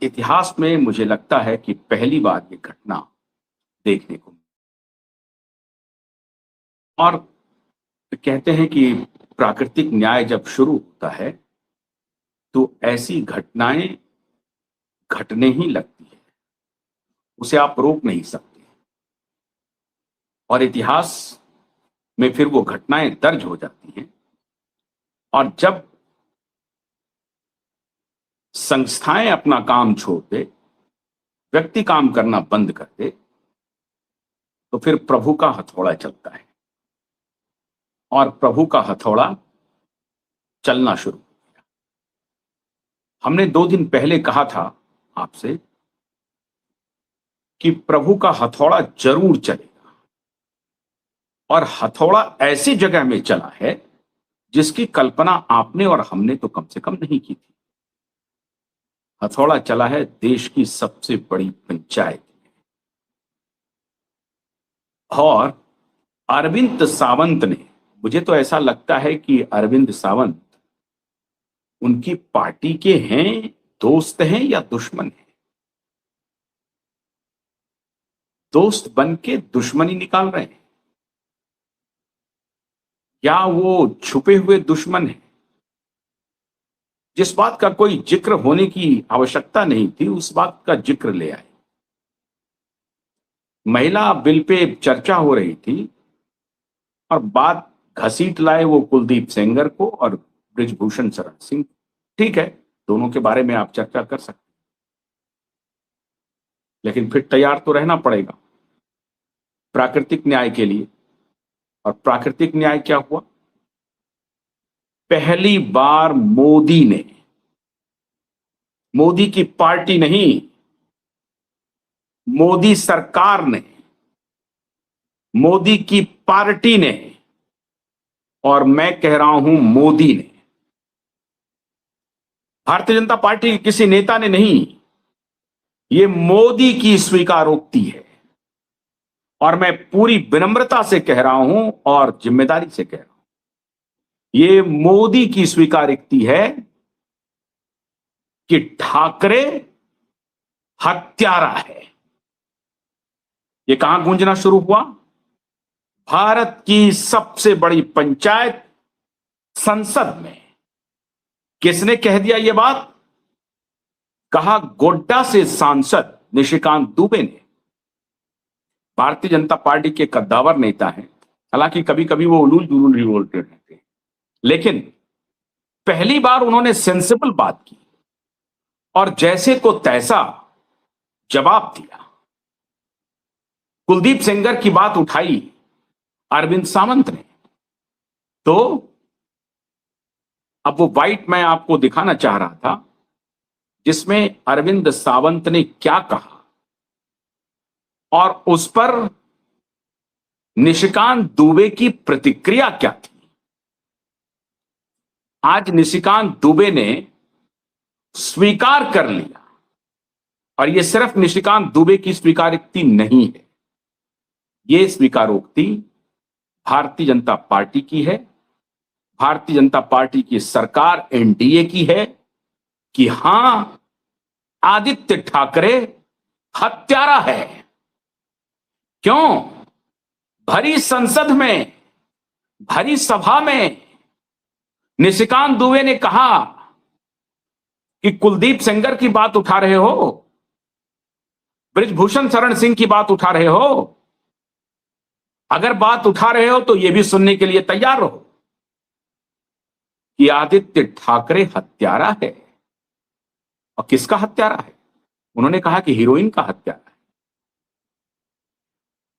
इतिहास में मुझे लगता है कि पहली बार ये घटना देखने को, और कहते हैं कि प्राकृतिक न्याय जब शुरू होता है तो ऐसी घटनाएं घटने ही लगती है, उसे आप रोक नहीं सकते। और इतिहास में फिर वो घटनाएं दर्ज हो जाती हैं, और जब संस्थाएं अपना काम छोड़ दे, व्यक्ति काम करना बंद कर दे, तो फिर प्रभु का हथौड़ा चलता है, और प्रभु का हथौड़ा चलना शुरू हो गया। हमने 2 दिन पहले कहा था आपसे कि प्रभु का हथौड़ा जरूर चलेगा, और हथौड़ा ऐसी जगह में चला है जिसकी कल्पना आपने और हमने तो कम से कम नहीं की थी। हथौड़ा चला है देश की सबसे बड़ी पंचायत में, और अरविंद सावंत ने, मुझे तो ऐसा लगता है कि अरविंद सावंत उनकी पार्टी के हैं, दोस्त हैं या दुश्मन हैं। दोस्त बन के दुश्मनी निकाल रहे हैं, या वो छुपे हुए दुश्मन हैं। जिस बात का कोई जिक्र होने की आवश्यकता नहीं थी, उस बात का जिक्र ले आए। महिला बिल पे चर्चा हो रही थी और बात घसीट लाए वो कुलदीप सेंगर को और बृजभूषण शरण सिंह। ठीक है, दोनों के बारे में आप चर्चा कर सकते हैं, लेकिन फिर तैयार तो रहना पड़ेगा प्राकृतिक न्याय के लिए। और प्राकृतिक न्याय क्या हुआ? पहली बार मोदी ने, मोदी की पार्टी नहीं, मोदी सरकार ने, मोदी की पार्टी ने, और मैं कह रहा हूं मोदी ने, भारतीय जनता पार्टी के किसी नेता ने नहीं, ये मोदी की स्वीकारोक्ति है। और मैं पूरी विनम्रता से कह रहा हूं और जिम्मेदारी से कह रहा हूं, ये मोदी की स्वीकारोक्ति है कि ठाकरे हत्यारा है। ये कहां गूंजना शुरू हुआ? भारत की सबसे बड़ी पंचायत संसद में। किसने कह दिया ये बात? कहा गोड्डा से सांसद निशिकांत दुबे ने। भारतीय जनता पार्टी के कद्दावर नेता हैं, हालांकि कभी कभी वो उलूल जुलूल ही बोलते रहते हैं, लेकिन पहली बार उन्होंने सेंसिबल बात की और जैसे को तैसा जवाब दिया। कुलदीप सेंगर की बात उठाई अरविंद सावंत ने, तो अब वो वाइट मैं आपको दिखाना चाह रहा था जिसमें अरविंद सावंत ने क्या कहा और उस पर निशिकांत दुबे की प्रतिक्रिया क्या थी। आज निशिकांत दुबे ने स्वीकार कर लिया, और यह सिर्फ निशिकांत दुबे की स्वीकारोक्ति नहीं है, यह स्वीकारोक्ति भारतीय जनता पार्टी की है, भारतीय जनता पार्टी की सरकार एनडीए की है कि हां, आदित्य ठाकरे हत्यारा है। क्यों? भरी संसद में, भरी सभा में निशिकांत दुबे ने कहा कि कुलदीप सेंगर की बात उठा रहे हो, बृजभूषण शरण सिंह की बात उठा रहे हो, अगर बात उठा रहे हो तो यह भी सुनने के लिए तैयार रहो कि आदित्य ठाकरे हत्यारा है। और किसका हत्यारा है? उन्होंने कहा कि हीरोइन का हत्यारा है।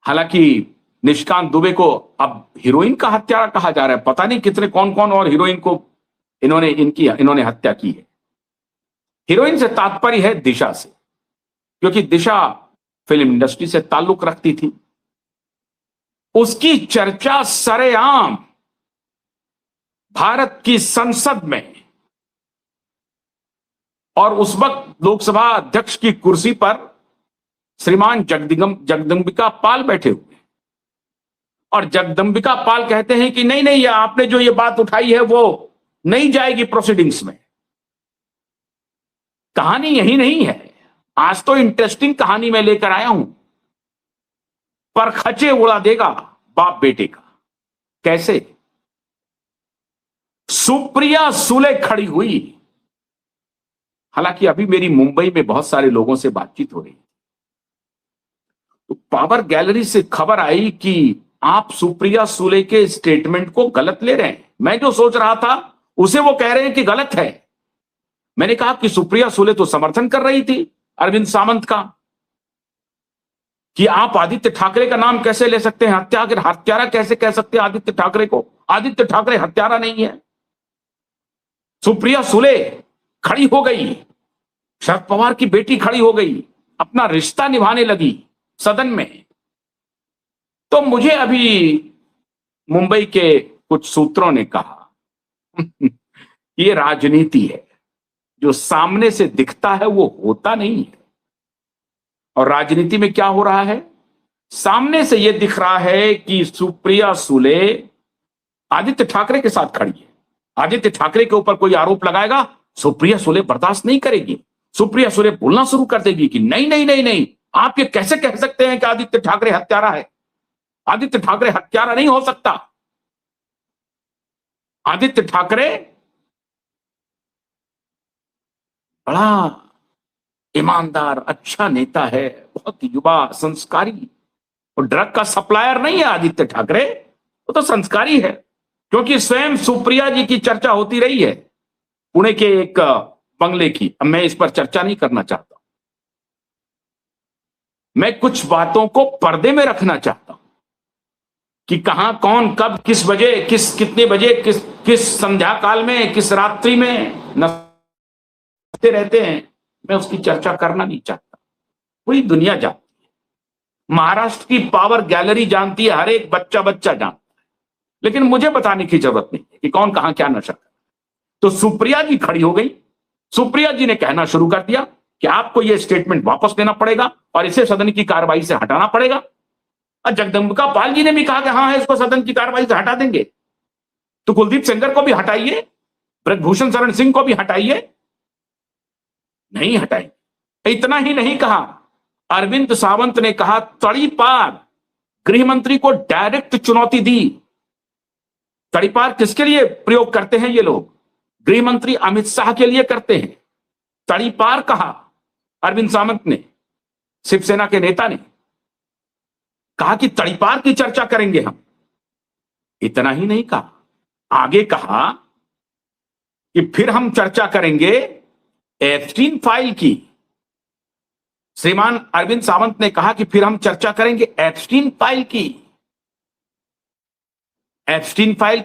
हालांकि निशिकांत दुबे को अब हीरोइन का हत्यारा कहा जा रहा है। पता नहीं कितने कौन कौन और हीरोइन को इन्होंने हत्या की है। हीरोइन से तात्पर्य है दिशा से, क्योंकि दिशा फिल्म इंडस्ट्री से ताल्लुक रखती थी। उसकी चर्चा सरेआम भारत की संसद में, और उस वक्त लोकसभा अध्यक्ष की कुर्सी पर श्रीमान जगदंबिका पाल बैठे हुए, और जगदंबिका पाल कहते हैं कि नहीं नहीं, आपने जो ये बात उठाई है वो नहीं जाएगी प्रोसीडिंग्स में। कहानी यही नहीं है। आज तो इंटरेस्टिंग कहानी मैं लेकर आया हूं, पर खचे उड़ा देगा बाप बेटे का। कैसे? सुप्रिया सुले खड़ी हुई। हालांकि अभी मेरी मुंबई में बहुत सारे लोगों से बातचीत हो रही है, तो पावर गैलरी से खबर आई कि आप सुप्रिया सुले के स्टेटमेंट को गलत ले रहे हैं। मैं जो सोच रहा था उसे वो कह रहे हैं कि गलत है। मैंने कहा कि सुप्रिया सुले तो समर्थन कर रही थी अरविंद सावंत का, कि आप आदित्य ठाकरे का नाम कैसे ले सकते हैं, हत्यारा कैसे कह सकते हैं आदित्य ठाकरे को? आदित्य ठाकरे हत्यारा नहीं है। सुप्रिया सुले खड़ी हो गई, शरद पवार की बेटी खड़ी हो गई, अपना रिश्ता निभाने लगी सदन में। तो मुझे अभी मुंबई के कुछ सूत्रों ने कहा ये राजनीति है, जो सामने से दिखता है वो होता नहीं है। और राजनीति में क्या हो रहा है? सामने से यह दिख रहा है कि सुप्रिया सुले आदित्य ठाकरे के साथ खड़ी है। आदित्य ठाकरे के ऊपर कोई आरोप लगाएगा, सुप्रिया सुले बर्दाश्त नहीं करेगी। सुप्रिया सुले बोलना शुरू कर देगी कि नहीं नहीं नहीं नहीं, आप ये कैसे कह सकते हैं कि आदित्य ठाकरे हत्यारा है? आदित्य ठाकरे हत्यारा नहीं हो सकता। आदित्य ठाकरे बड़ा ईमानदार अच्छा नेता है, बहुत युवा संस्कारी। और ड्रग का सप्लायर नहीं है आदित्य ठाकरे, वो तो संस्कारी है। क्योंकि स्वयं सुप्रिया जी की चर्चा होती रही है पुणे के एक बंगले की। अब मैं इस पर चर्चा नहीं करना चाहता, मैं कुछ बातों को पर्दे में रखना चाहता हूं कि कहां कौन कब किस बजे कितने बजे किस संध्या काल में किस रात्रि में नचते रहते हैं, मैं उसकी चर्चा करना नहीं चाहता। पूरी दुनिया जानती है, महाराष्ट्र की पावर गैलरी जानती है, हर एक बच्चा जानता है। लेकिन मुझे बताने की जरूरत नहीं है कि कौन कहां क्या नशा कर। तो सुप्रिया जी खड़ी हो गई। सुप्रिया जी ने कहना शुरू कर दिया कि आपको यह स्टेटमेंट वापस लेना पड़ेगा और इसे सदन की कार्रवाई से हटाना पड़ेगा। और जगदम्बिका पाल जी ने भी कहा कि हाँ है, इसको सदन की कार्रवाई से हटा देंगे। तो कुलदीप सेंगर को भी हटाइए, ब्रजभूषण शरण सिंह को भी हटाइए। नहीं हटाएंगे। इतना ही नहीं कहा, अरविंद सावंत ने कहा तड़ीपार गृह मंत्री को डायरेक्ट चुनौती दी। तड़ीपार किसके लिए प्रयोग करते हैं ये लोग? गृह मंत्री अमित शाह के लिए करते हैं। तड़ीपार कहा अरविंद सावंत ने, शिवसेना के नेता ने कहा कि तड़ीपार की चर्चा करेंगे हम। इतना ही नहीं कहा, आगे कहा कि फिर हम चर्चा करेंगे एप्स्टीन फाइल की। श्रीमान अरविंद सावंत ने कहा कि फिर हम चर्चा करेंगे एप्स्टीन फाइल की। Epstein file